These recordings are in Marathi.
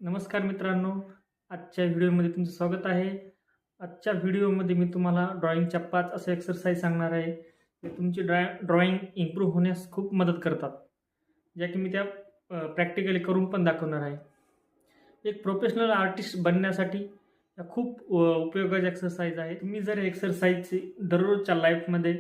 नमस्कार मित्रांनो, आजच्या व्हिडिओमध्ये तुमचं स्वागत आहे. आजच्या व्हिडिओमध्ये मी तुम्हाला ड्रॉइंगच्या 5 असे एक्सरसाइज सांगणार आहे, जे तुमची ड्रॉइंग इम्प्रूव्ह होण्यास खूप मदत करतात, ज्या की मी त्या प्रॅक्टिकली करून पण दाखवणार आहे. एक प्रोफेशनल आर्टिस्ट बनण्यासाठी या खूप उपयोगाची एक्सरसाइज आहे. तुम्ही जर एक्सरसाइजची दररोजच्या लाईफमध्ये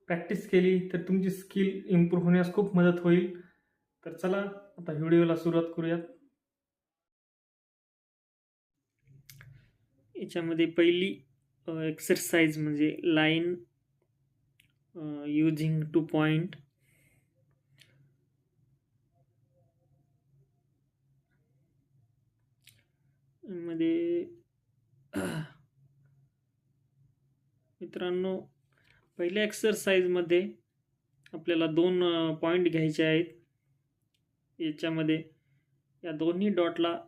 प्रॅक्टिस केली तर तुमची स्किल इम्प्रूव्ह होण्यास खूप मदत होईल. तर चला आता व्हिडिओला सुरुवात करूयात. याच्यामध्ये पहिली एक्सरसाइज म्हणजे लाईन यूजिंग 2 पॉइंट. मध्ये मित्रांनो, पहिल्या एक्सरसाइजमध्ये आपल्याला 2 पॉइंट घ्यायचे आहेत. याच्यामध्ये या दोन्ही डॉटला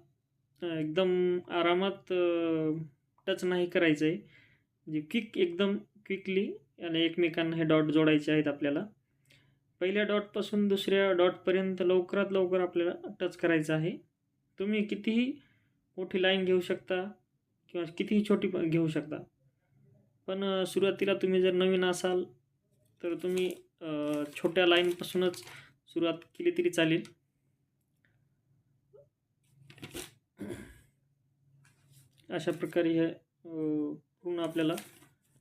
एकदम आरामात टच नाही करायचं आहे. म्हणजे एकदम क्विकली आणि एकमेकांना हे डॉट जोडायचे आहेत आपल्याला. पहिल्या डॉटपासून दुसऱ्या डॉटपर्यंत लवकरात लवकर आपल्याला टच करायचं आहे. तुम्ही कितीही मोठी लाईन घेऊ शकता किंवा कितीही छोटी पण घेऊ शकता. पण सुरुवातीला तुम्ही जर नवीन असाल तर तुम्ही छोट्या लाईनपासूनच सुरुवात केली तरी चालेल. अशा प्रकारे हे पूर्ण आपल्याला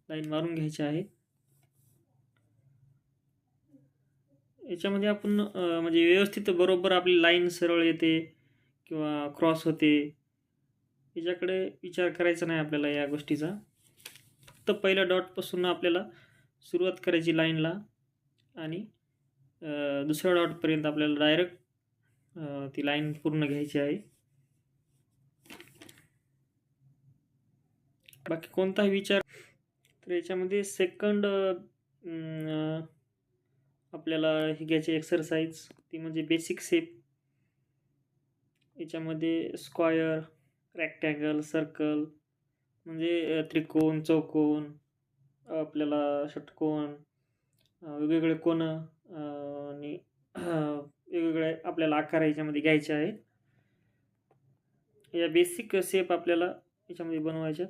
लाईन मारून घ्यायची आहे. याच्यामध्ये आपण म्हणजे व्यवस्थित बरोबर आपली लाईन सरळ येते किंवा क्रॉस होते याच्याकडे विचार करायचा नाही आपल्याला या गोष्टीचा. फक्त पहिल्या डॉटपासून आपल्याला सुरुवात करायची लाईनला आणि दुसऱ्या डॉटपर्यंत आपल्याला डायरेक्ट ती लाईन पूर्ण घ्यायची आहे. बाकी कोणताही विचार. तर याच्यामध्ये सेकंड आपल्याला ही घ्यायची एक्सरसाइज ती म्हणजे बेसिक शेप. याच्यामध्ये स्क्वायर, रेक्टँगल, सर्कल म्हणजे त्रिकोण, चौकोन, आपल्याला षटकोन, वेगवेगळे कोन आणि वेगवेगळे आपल्याला आकार याच्यामध्ये घ्यायचे आहेत. या बेसिक शेप आपल्याला याच्यामध्ये बनवायच्या.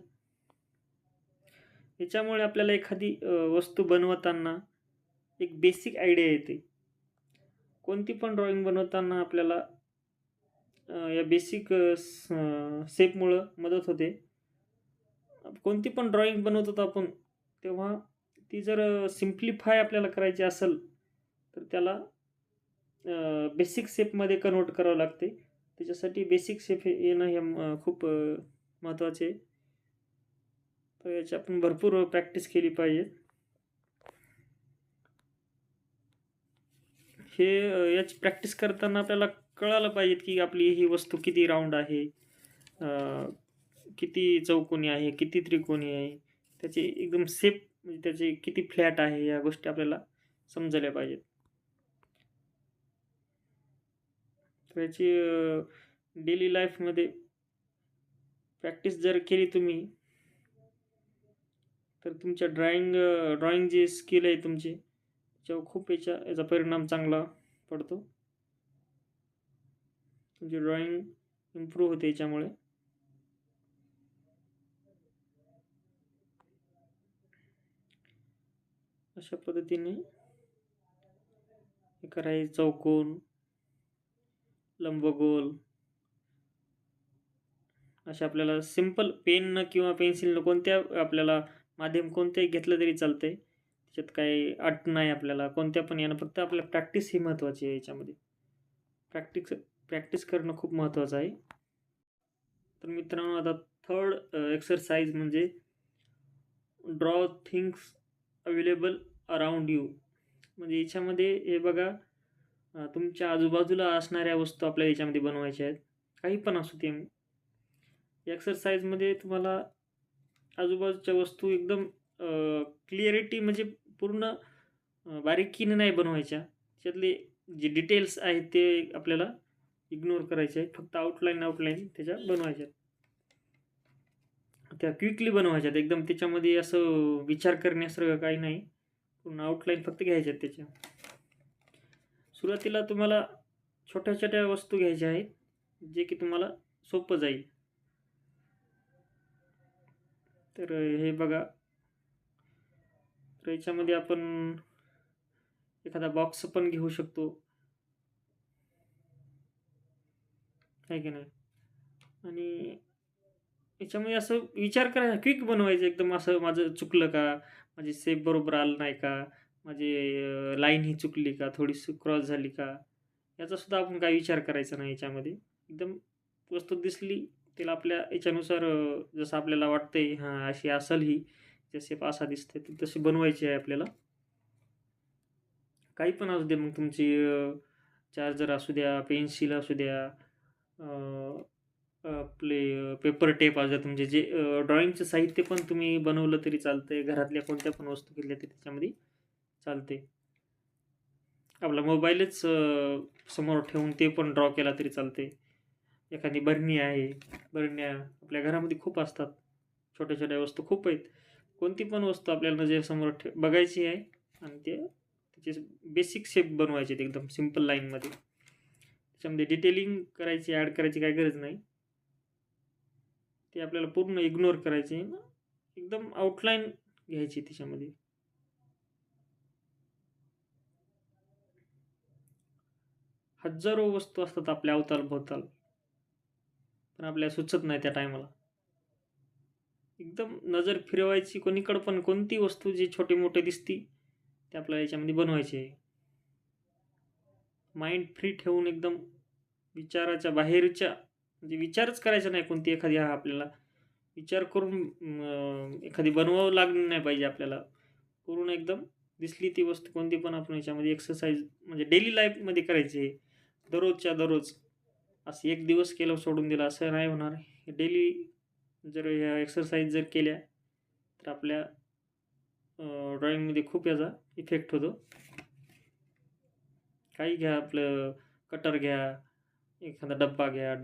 याच्यामुळे आपल्याला एखादी वस्तू बनवताना एक बेसिक आयडिया येते. कोणती पण ड्रॉइंग बनवताना आपल्याला या बेसिक शेपमुळं मदत होते. कोणती पण ड्रॉइंग बनवतो आपण तेव्हा ती जर सिम्प्लिफाय आपल्याला करायची असेल तर त्याला बेसिक शेपमध्ये कन्वर्ट करावं लागते. त्याच्यासाठी बेसिक शेप येणं हे खूप महत्त्वाचे आहे. तर याची आपण भरपूर प्रॅक्टिस केली पाहिजे. हे याची प्रॅक्टिस करताना आपल्याला कळायला पाहिजे की आपली ही वस्तू किती राऊंड आहे, किती चौकोनी आहे, किती त्रिकोणी आहे, त्याची एकदम शेप म्हणजे त्याचे किती फ्लॅट आहे, या गोष्टी आपल्याला समजल्या पाहिजेत. तर याची डेली लाईफमध्ये प्रॅक्टिस जर केली तुम्ही तर तुमच्या ड्रॉइंग जी स्किल आहे तुमची त्याच्यावर खूप याचा परिणाम चांगला पडतो. तुमची ड्रॉइंग इम्प्रूव्ह होते याच्यामुळे. अशा पद्धतीने हे करायचं. चौकोन, लंबगोल अशा आपल्याला सिंपल पेन किंवा पेन्सिलनं कोणत्या आपल्याला माध्यम कोणतेही घेतलं तरी चालतंय. त्याच्यात काही अट नाही आपल्याला कोणत्या पण यानं. फक्त आपल्याला प्रॅक्टिस ही महत्त्वाची आहे. याच्यामध्ये प्रॅक्टिस करणं खूप महत्त्वाचं आहे. तर मित्रांनो, आता थर्ड एक्सरसाइज म्हणजे draw things available around you. म्हणजे याच्यामध्ये हे बघा, तुमच्या आजूबाजूला असणाऱ्या वस्तू आपल्याला याच्यामध्ये बनवायच्या आहेत. काही पण असू ते. एक्सरसाइजमध्ये तुम्हाला आजूबाजूच्या वस्तू एकदम क्लिअरिटी म्हणजे पूर्ण बारीकीने नाही बनवायच्या. त्याच्यातले जे डिटेल्स आहेत ते आपल्याला इग्नोर करायचे आहेत. फक्त आउटलाईन त्याच्या बनवायच्या. त्या क्विकली बनवायच्या एकदम. त्याच्यामध्ये असं विचार करण्यासारखं काही नाही. पूर्ण आउटलाईन फक्त घ्यायच्या आहेत त्याच्या. सुरुवातीला तुम्हाला छोट्या छोट्या वस्तू घ्यायच्या आहेत जे की तुम्हाला सोपं जाईल. तर हे बघा, तर याच्यामध्ये आपण एखादा बॉक्स पण घेऊ शकतो, आहे की नाही? आणि याच्यामध्ये असं विचार करा, क्विक बनवायचं एकदम. असं माझं चुकलं का? माझी शेप बरोबर आलं नाही का? माझी लाईन ही चुकली का? थोडीशी क्रॉस झाली का? याचासुद्धा आपण काही विचार करायचा नाही याच्यामध्ये. एकदम वस्तू दिसली, तिला आपल्या याच्यानुसार जसं आपल्याला वाटतंय हां, अशी असेल ही, शेप असा दिसतोय, तर तशी बनवायची आहे आपल्याला. काही पण असू दे, मग तुमची चार्जर असू द्या, पेन्सिल असू द्या, अ, आपले पेपर टेप असू द्या, तुमचे जे ड्रॉइंगचं साहित्य पण तुम्ही बनवलं तरी चालतंय. घरातल्या कोणत्या पण वस्तू घेतल्या तरी त्याच्यामध्ये चालते. आपला मोबाईलच समोर ठेवून ते पण ड्रॉ केला तरी चालते. एखादी बरणी आहे, बरण्या आपल्या घरामध्ये खूप असतात. छोट्या-छोट्या वस्तू खूप आहेत. कोणती पण वस्तू आपल्याला नजरेसमोर बघायची आहे आणि त्याचे बेसिक शेप बनवायचे आहेत एकदम सिंपल लाईनमध्ये. त्याच्यामध्ये डिटेलिंग करायची, ॲड करायची काही गरज नाही. ते आपल्याला पूर्ण इग्नोर करायचे. एकदम आउटलाईन घ्यायची त्याच्यामध्ये. हजारो वस्तू असतात आपल्या अवताल-भोवताल, पण आपल्याला सुचत नाही त्या टायमाला. एकदम नजर फिरवायची कोणीकडं पण, कोणती वस्तू जी छोटी-मोठी दिसती, ते आपल्याला याच्यामध्ये बनवायची आहे. माइंड फ्री ठेवून एकदम विचाराच्या बाहेरच्या, म्हणजे विचारच करायचा नाही कोणती एखादी आपल्याला. विचार करून एखादी बनवावं लागली नाही पाहिजे आपल्याला. पूर्ण एकदम दिसली ती वस्तू कोणती पण आपण याच्यामध्ये एक्सरसाइज म्हणजे डेली लाईफमध्ये करायची आहे. दररोजच्या दररोज. असं एक दिवस केलं सोडून दिलं असं नाही होणार. डेली जर ह्या एक्सरसाइज जर केल्या, तर आपल्या ड्रॉइंगमध्ये खूप याचा इफेक्ट होतो. काही घ्या, आपलं कटर घ्या, एखादा डब्बा घ्या,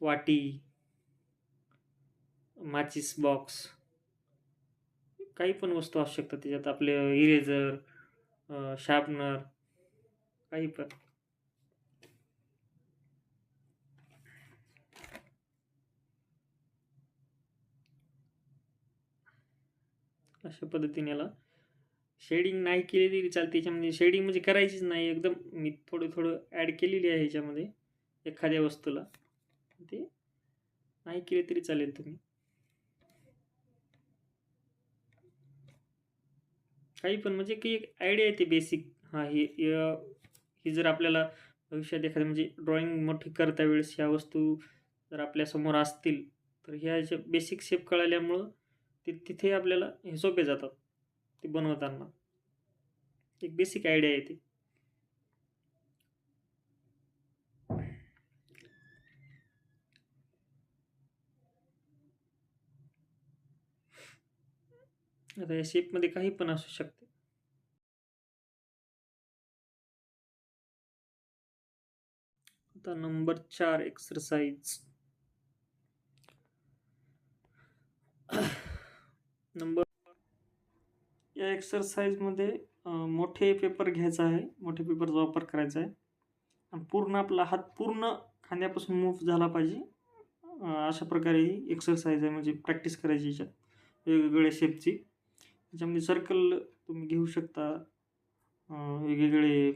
वाटी, माचीस बॉक्स, काही पण वस्तू असू शकतात त्याच्यात. आपले इरेझर, शार्पनर, काही पण. अशा पद्धतीने याला शेडिंग नाही केली तरी चालते. याच्यामध्ये शेडिंग म्हणजे करायचीच नाही. एकदम मी थोडं ॲड केलेली आहे ह्याच्यामध्ये एखाद्या वस्तूला. ते नाही केले तरी चालेल तुम्ही. काही पण म्हणजे की एक आयडिया येते बेसिक. हां, ही जर आपल्याला भविष्यात एखादी म्हणजे ड्रॉइंग मोठी करता वेळेस ह्या वस्तू जर आपल्यासमोर असतील, तर ह्या ज्या बेसिक शेप कळाल्यामुळं तिथे आपल्याला हे सोपे जातात ते बनवताना. एक बेसिक आयडिया येते. आता या शेपमध्ये काही पण असू शकते. आता नंबर 4 एक्सरसाइज. नंबर या एक्सरसाइजमध्ये मोठे पेपर घ्यायचा आहे. मोठे पेपरचा वापर करायचा आहे आणि पूर्ण आपला हात पूर्ण खांद्यापासून मूव्ह झाला पाहिजे. अशा प्रकारे ही एक्सरसाइज आहे, म्हणजे प्रॅक्टिस करायची याच्यात वेगवेगळ्या शेपची. त्याच्यामध्ये सर्कल तुम्ही घेऊ शकता, वेगवेगळे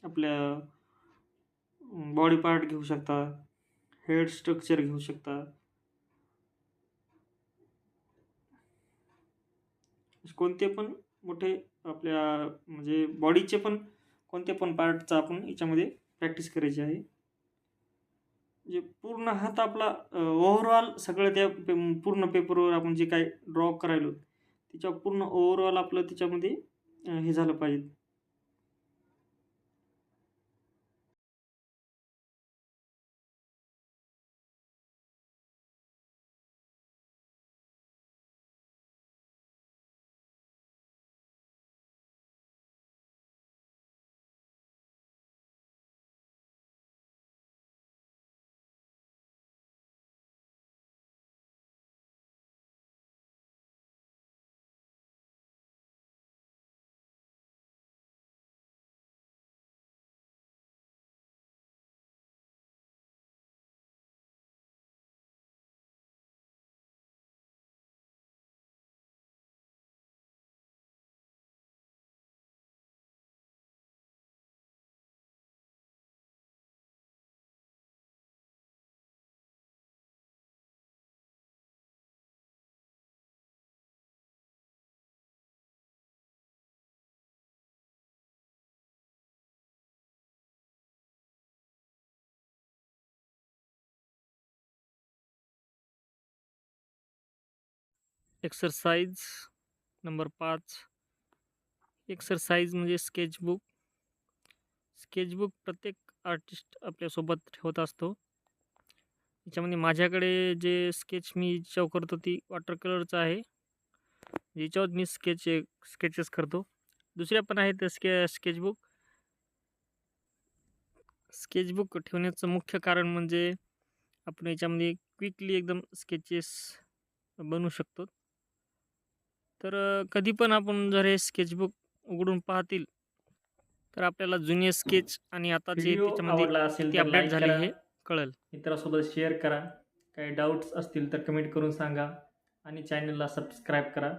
आपल्या बॉडी पार्ट घेऊ शकता, हेड स्ट्रक्चर घेऊ शकता. कोणते पण मोठे आपल्या म्हणजे बॉडीचे पण कोणते पण पार्टचा आपण याच्यामध्ये प्रॅक्टिस करायची आहे. म्हणजे पूर्ण हात आपला ओव्हरऑल सगळं त्या पूर्ण पेपरवर आपण जे काही ड्रॉ करायलो त्याच्यावर पूर्ण ओव्हरऑल आपलं त्याच्यामध्ये हे झालं पाहिजे. Exercise number 5. एक्सरसाइज म्हणजे स्केचबुक. स्केचबुक प्रत्येक आर्टिस्ट आपल्यासोबत ठेवत असतो. याच्यामध्ये माझ्याकडे जे स्केच मी ज्याच्यावर करतो ती वॉटर कलरचं आहे. याच्यावर मी स्केचेस करतो. दुसऱ्या पण आहेत स्केचबुक. स्केचबुक ठेवण्याचं मुख्य कारण म्हणजे आपण याच्यामध्ये क्विकली एकदम स्केचेस बनवू शकतो. तर कधी पण आपण जर हे स्केचबुक उघडून पाहतील तर आपल्याला जुने स्केच आणि आताचे व्हिडिओ त्याच्यामध्ये आवडला असेल किती तर अपडेट लाईक झाले करा, हे कळेल. मित्रासोबत शेअर करा. काही डाऊट्स असतील तर कमेंट करून सांगा आणि चॅनलला सबस्क्राईब करा.